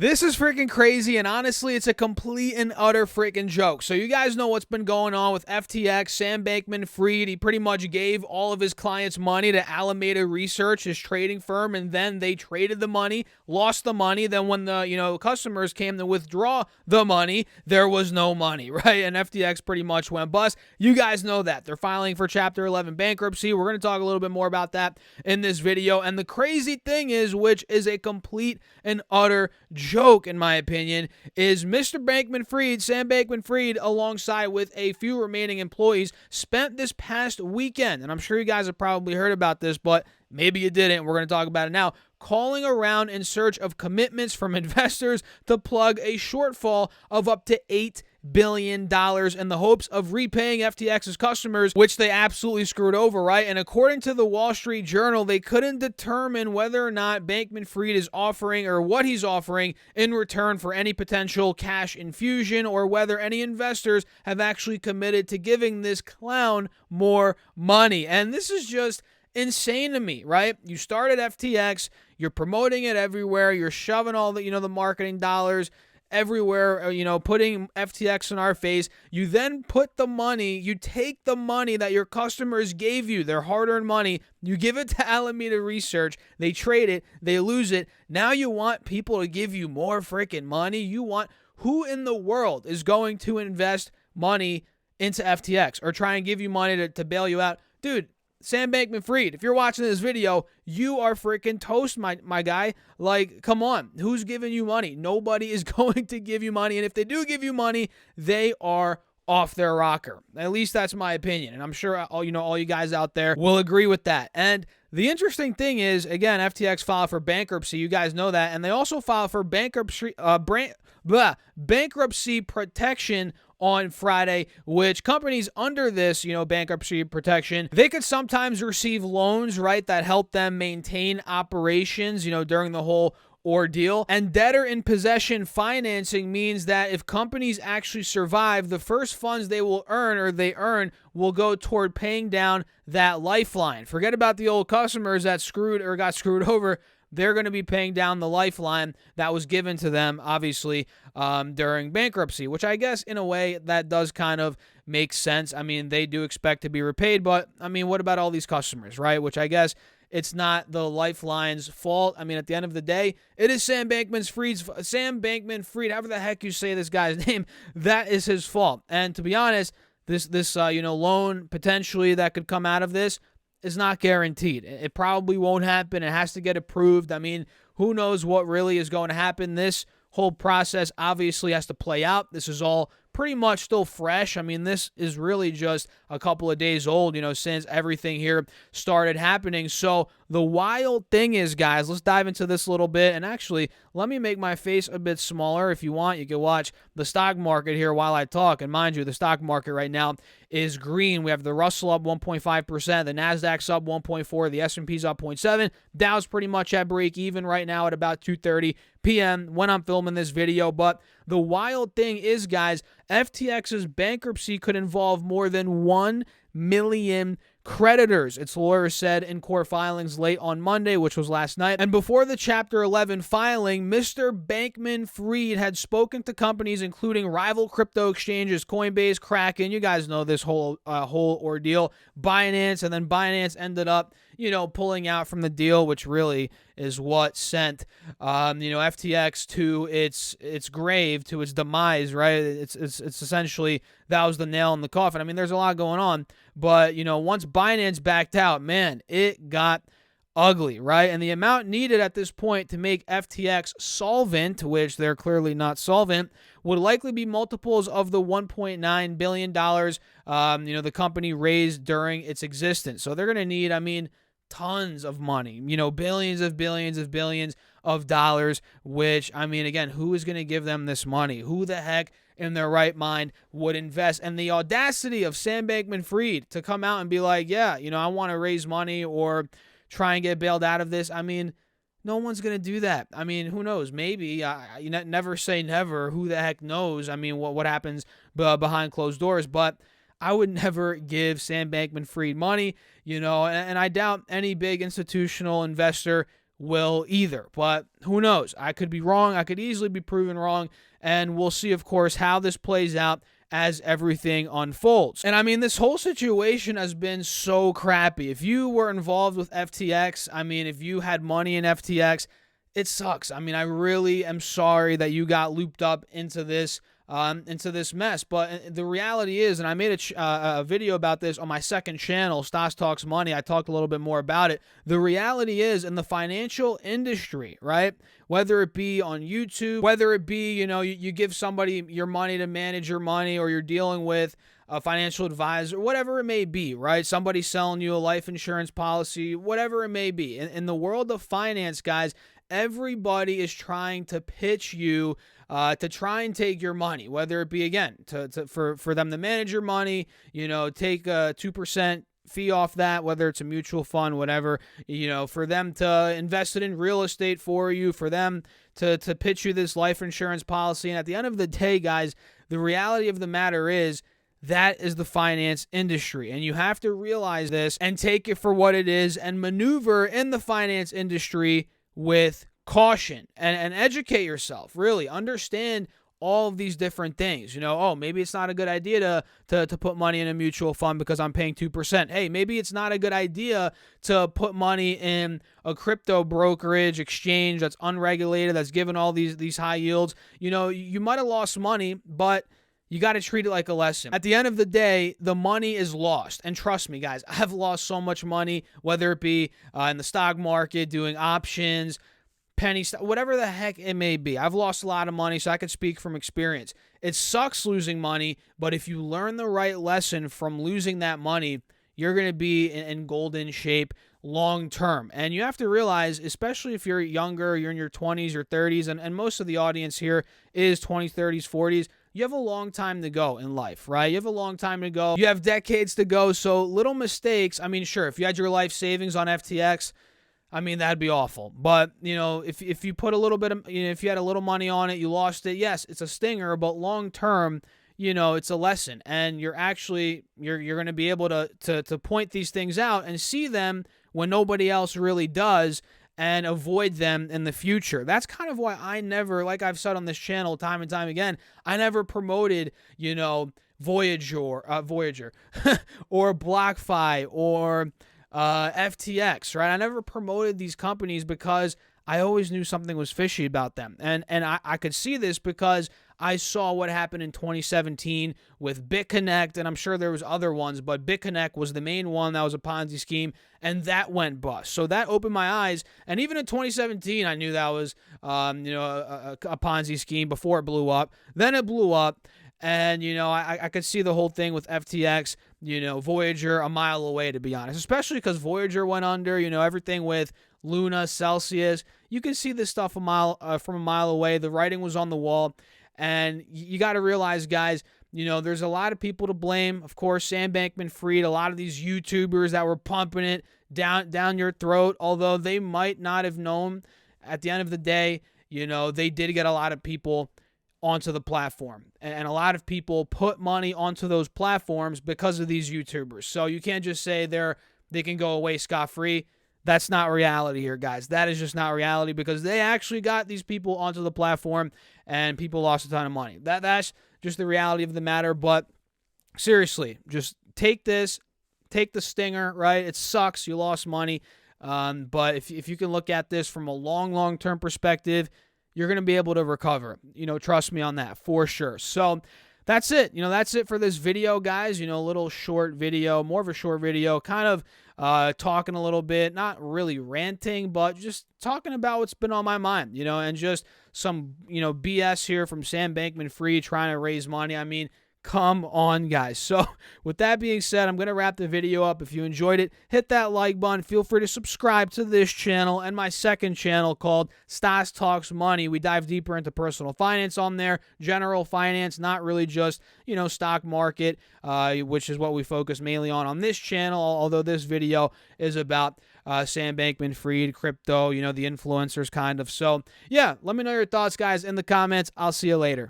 This is freaking crazy, and honestly, it's a complete and utter freaking joke. So you guys know what's been going on with FTX. Sam Bankman-Fried, he pretty much gave all of his clients money to Alameda Research, his trading firm, and then they traded the money, lost the money. Then when the customers came to withdraw the money, there was no money, right? And FTX pretty much went bust. You guys know that. They're filing for Chapter 11 bankruptcy. We're going to talk a little bit more about that in this video. And the crazy thing is, which is a complete and utter joke in my opinion, is Mr. Bankman-Fried, Sam Bankman-Fried, alongside with a few remaining employees, spent this past weekend, and I'm sure you guys have probably heard about this, but maybe you didn't. We're going to talk about it now. Calling around in search of commitments from investors to plug a shortfall of up to $8 billion in the hopes of repaying FTX's customers, which they absolutely screwed over, right? And according to the Wall Street Journal, they couldn't determine whether or not Bankman-Fried is offering or what he's offering in return for any potential cash infusion, or whether any investors have actually committed to giving this clown more money. And this is just insane to me, right? You started FTX, you're promoting it everywhere, you're shoving all the marketing dollars everywhere, putting FTX in our face. You then put the money, you take the money that your customers gave you, their hard-earned money, you give it to Alameda Research, they trade it, they lose it. Now you want people to give you more freaking money? Who in the world is going to invest money into FTX or try and give you money to bail you out? Dude, Sam Bankman-Fried, if you're watching this video, you are freaking toast, my guy. Like, come on. Who's giving you money? Nobody is going to give you money. And if they do give you money, they are off their rocker. At least that's my opinion. And I'm sure all you guys out there will agree with that. And the interesting thing is, again, FTX filed for bankruptcy. You guys know that. And they also filed for bankruptcy protection on Friday, which companies under this, bankruptcy protection, they could sometimes receive loans, right, that help them maintain operations, during the whole ordeal. And debtor in possession financing means that if companies actually survive, the first funds they earn will go toward paying down that lifeline. Forget about the old customers that got screwed over. They're going to be paying down the lifeline that was given to them, obviously, during bankruptcy, which I guess in a way that does kind of make sense. I mean, they do expect to be repaid, but I mean, what about all these customers, right? Which I guess it's not the lifeline's fault. I mean, at the end of the day, it is Sam Bankman-Fried, however the heck you say this guy's name, that is his fault. And to be honest, this loan potentially that could come out of this is not guaranteed. It probably won't happen. It has to get approved. I mean, who knows what really is going to happen? This whole process obviously has to play out. This is all pretty much still fresh. I mean, this is really just a couple of days old, since everything here started happening. So the wild thing is, guys, let's dive into this a little bit. And actually, let me make my face a bit smaller. If you want, you can watch the stock market here while I talk. And mind you, the stock market right now is green. We have the Russell up 1.5%, the Nasdaq's up 1.4%, the S&P's up 0.7%. Dow's pretty much at break even right now at about 2:30 p.m. when I'm filming this video. But the wild thing is, guys, FTX's bankruptcy could involve more than 1 million creditors, its lawyers said in court filings late on Monday, which was last night. And before the Chapter 11 filing, Mr. Bankman-Fried had spoken to companies including rival crypto exchanges, Coinbase, Kraken. You guys know this whole ordeal. Binance, and then Binance ended up, pulling out from the deal, which really is what sent, FTX to its grave, to its demise, right? It's essentially, that was the nail in the coffin. I mean, there's a lot going on, but, once Binance backed out, man, it got ugly, right? And the amount needed at this point to make FTX solvent, which they're clearly not solvent, would likely be multiples of the $1.9 billion, the company raised during its existence. So they're going to need, tons of money, billions of dollars, which, again, who is going to give them this money? Who the heck in their right mind would invest? And the audacity of Sam Bankman-Fried to come out and be like, yeah, I want to raise money or try and get bailed out of this. No one's going to do that. Who knows? Maybe. You never say never. Who the heck knows? What happens behind closed doors? But I would never give Sam Bankman-Fried money, and I doubt any big institutional investor will either. But who knows? I could be wrong. I could easily be proven wrong. And we'll see, of course, how this plays out as everything unfolds. And I mean, this whole situation has been so crappy. If you were involved with FTX, I mean, if you had money in FTX, it sucks. I mean, I really am sorry that you got looped up into this mess. But the reality is, and I made a video about this on my second channel, Stas Talks Money. I talked a little bit more about it. The reality is, in the financial industry, right, whether it be on YouTube, whether it be, you give somebody your money to manage your money, or you're dealing with a financial advisor, whatever it may be, right? Somebody selling you a life insurance policy, whatever it may be. In the world of finance, guys, everybody is trying to pitch you to try and take your money, whether it be, again, for them to manage your money, take a 2% fee off that, whether it's a mutual fund, whatever, for them to invest it in real estate for you, for them to pitch you this life insurance policy. And at the end of the day, guys, the reality of the matter is, that is the finance industry, and you have to realize this and take it for what it is and maneuver in the finance industry with caution and educate yourself. Really understand all of these different things. Maybe it's not a good idea to put money in a mutual fund because I'm paying 2%. Hey, maybe it's not a good idea to put money in a crypto brokerage exchange that's unregulated, that's given all these high yields. You might have lost money, but you got to treat it like a lesson. At the end of the day, the money is lost. And trust me, guys, I've lost so much money, whether it be in the stock market, doing options, penny stock, whatever the heck it may be. I've lost a lot of money, so I could speak from experience. It sucks losing money, but if you learn the right lesson from losing that money, you're going to be in golden shape long term. And you have to realize, especially if you're younger, you're in your 20s or 30s, and most of the audience here is 20s, 30s, 40s, you have a long time to go in life, right? You have a long time to go. You have decades to go. So little mistakes. I mean, sure, if you had your life savings on FTX, I mean, that'd be awful. But, if you put a little bit of, if you had a little money on it, you lost it. Yes, it's a stinger, but long term, it's a lesson. And you're going to be able to point these things out and see them when nobody else really does, and avoid them in the future. That's kind of why I never, like I've said on this channel time and time again, I never promoted, Voyager or BlockFi or FTX, right? I never promoted these companies because I always knew something was fishy about them. And I could see this because I saw what happened in 2017 with BitConnect, and I'm sure there was other ones, but BitConnect was the main one that was a Ponzi scheme, and that went bust. So that opened my eyes, and even in 2017, I knew that was, a Ponzi scheme before it blew up. Then it blew up, and, I could see the whole thing with FTX, Voyager a mile away, to be honest, especially because Voyager went under, everything with Luna, Celsius. You can see this stuff from a mile away. The writing was on the wall. And you got to realize, guys, there's a lot of people to blame. Of course, Sam Bankman-Fried, a lot of these YouTubers that were pumping it down your throat, although they might not have known at the end of the day, they did get a lot of people onto the platform. And a lot of people put money onto those platforms because of these YouTubers. So you can't just say they can go away scot-free. That's not reality here, guys. That is just not reality, because they actually got these people onto the platform and people lost a ton of money. That's just the reality of the matter. But seriously, just take the stinger, right? It sucks. You lost money. But if you can look at this from a long-term perspective, you're going to be able to recover. Trust me on that for sure. So that's it. That's it for this video, guys. A little short video, more of a short video, kind of talking a little bit, not really ranting, but just talking about what's been on my mind, and just some, BS here from Sam Bankman-Fried trying to raise money. I mean, come on, guys. So with that being said, I'm going to wrap the video up. If you enjoyed it, hit that like button. Feel free to subscribe to this channel and my second channel called Stas Talks Money. We dive deeper into personal finance on there, general finance, not really just, stock market, which is what we focus mainly on this channel, although this video is about Sam Bankman-Fried, crypto, the influencers kind of. So yeah, let me know your thoughts, guys, in the comments. I'll see you later.